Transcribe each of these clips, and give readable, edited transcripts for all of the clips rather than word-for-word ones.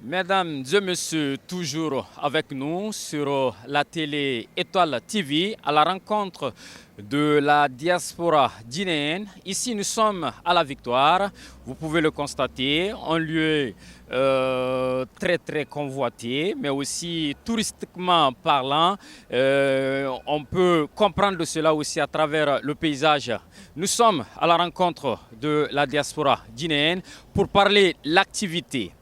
Mesdames et messieurs, toujours avec nous sur la télé Étoile TV à la rencontre de la diaspora guinéenne. Ici, nous sommes à la Victoire. Vous pouvez le constater, un lieu très convoité, mais aussi touristiquement parlant. On peut comprendre cela aussi à travers le paysage. Nous sommes à la rencontre de la diaspora guinéenne pour parler de l'activité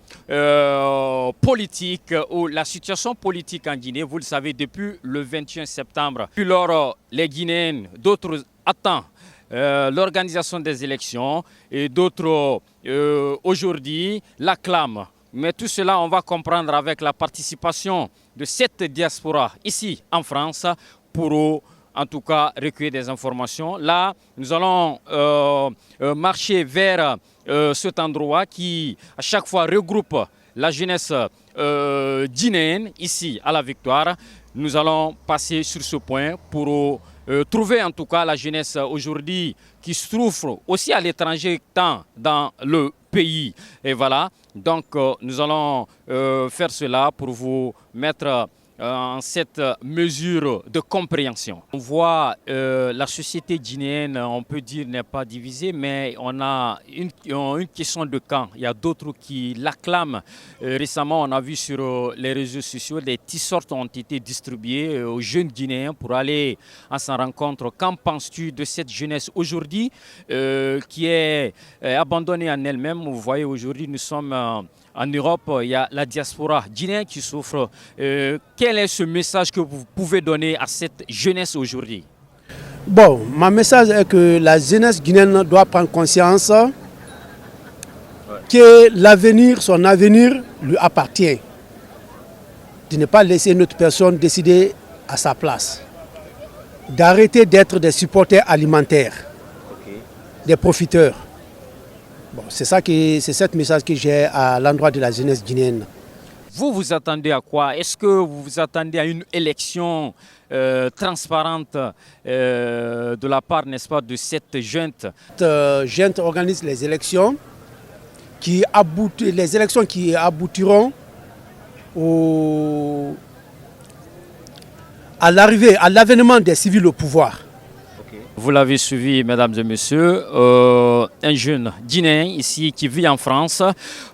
politique ou la situation politique en Guinée, vous le savez, depuis le 21 septembre. Puis lors, les Guinéens, d'autres attendent l'organisation des élections et d'autres aujourd'hui l'acclament. Mais tout cela, on va comprendre avec la participation de cette diaspora ici en France pour en tout cas recueillir des informations. Là, nous allons marcher vers cet endroit qui, à chaque fois, regroupe la jeunesse guinéenne, ici à la Victoire. Nous allons passer sur ce point pour trouver en tout cas la jeunesse aujourd'hui qui se trouve aussi à l'étranger, tant dans le pays. Et voilà, donc nous allons faire cela pour vous mettre en cette mesure de compréhension. On voit la société guinéenne, on peut dire, n'est pas divisée, mais on a une question de camp. Il y a d'autres qui l'acclament. Récemment, on a vu sur les réseaux sociaux, des t-shirts ont été distribués aux jeunes Guinéens pour aller à sa rencontre. Qu'en penses-tu de cette jeunesse aujourd'hui qui est abandonnée en elle-même? Vous voyez, aujourd'hui, nous sommes en Europe, il y a la diaspora guinéenne qui souffre. Quel est ce message que vous pouvez donner à cette jeunesse aujourd'hui? Bon, mon message est que la jeunesse guinéenne doit prendre conscience que l'avenir, son avenir lui appartient. De ne pas laisser une autre personne décider à sa place. D'arrêter d'être des supporters alimentaires, des profiteurs. Bon, c'est ce message que j'ai à l'endroit de la jeunesse guinéenne. Vous vous attendez à quoi? Est-ce que vous vous attendez à une élection transparente de la part, n'est-ce pas, de cette junte? Cette junte organise les élections qui aboutiront à l'avènement des civils au pouvoir. Vous l'avez suivi, mesdames et messieurs, un jeune Guinéen ici qui vit en France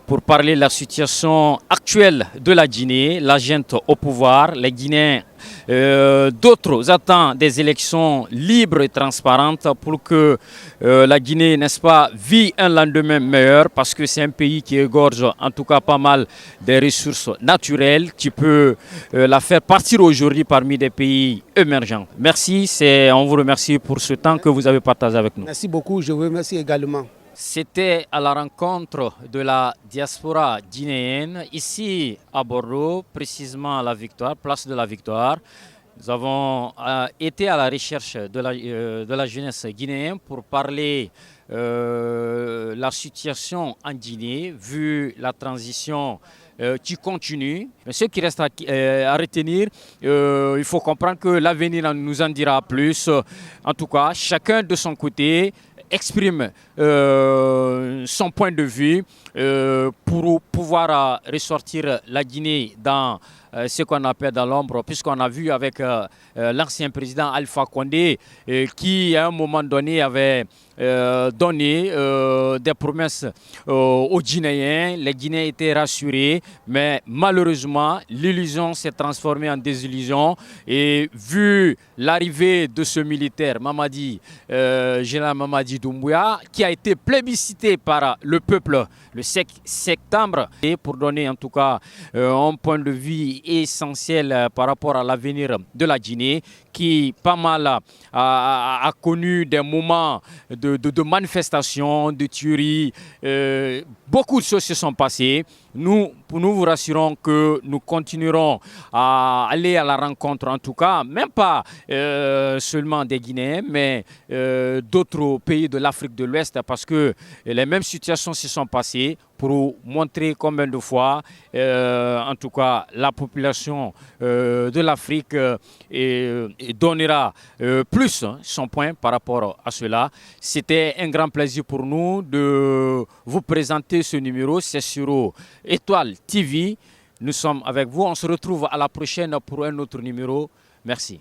pour parler de la situation actuelle de la Guinée, la junte au pouvoir, les Guinéens. D'autres attendent des élections libres et transparentes pour que la Guinée, n'est-ce pas, vit un lendemain meilleur, parce que c'est un pays qui égorge en tout cas pas mal des ressources naturelles qui peut la faire partir aujourd'hui parmi des pays émergents. Merci, on vous remercie pour ce temps que vous avez partagé avec nous. Merci beaucoup, je vous remercie également. C'était à la rencontre de la diaspora guinéenne, ici à Bordeaux, précisément à la Victoire, place de la Victoire. Nous avons été à la recherche de la jeunesse guinéenne pour parler de la situation en Guinée, vu la transition qui continue. Mais ce qui reste à retenir, il faut comprendre que l'avenir nous en dira plus. En tout cas, chacun de son côté exprime son point de vue pour pouvoir ressortir la Guinée dans ce qu'on appelle dans l'ombre, puisqu'on a vu avec l'ancien président Alpha Condé qui à un moment donné avait donné des promesses aux Guinéens. Les Guinéens étaient rassurés, mais malheureusement l'illusion s'est transformée en désillusion, et vu l'arrivée de ce militaire général Mamadi Doumbouya, qui a été plébiscité par le peuple le 7 septembre, et pour donner en tout cas un point de vue essentiel par rapport à l'avenir de la Guinée, qui pas mal a connu des moments de manifestations, de tueries. Beaucoup de choses se sont passées. Nous vous rassurons que nous continuerons à aller à la rencontre, en tout cas, même pas seulement des Guinéens, mais d'autres pays de l'Afrique de l'Ouest, parce que les mêmes situations se sont passées, pour montrer combien de fois, en tout cas, la population de l'Afrique donnera plus son point par rapport à cela. C'était un grand plaisir pour nous de vous présenter ce numéro. C'est sur Étoile TV. Nous sommes avec vous. On se retrouve à la prochaine pour un autre numéro. Merci.